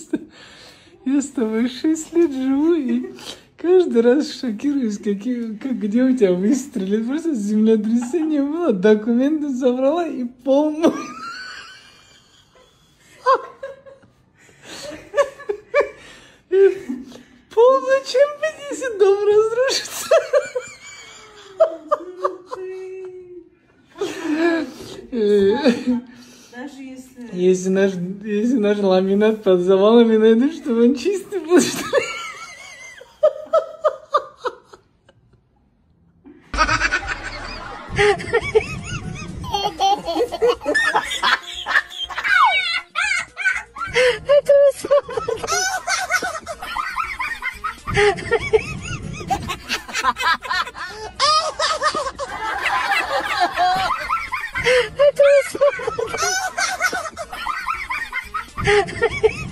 что я с тобой 6 лет живу и каждый раз шокируюсь, где у тебя выстрелит. Просто землетрясение было, документы забрала и полную. Полную чем быть, если дом разрушится? Даже если наш ламинат под завалами найдут, чтобы он чистый был, что ли? Это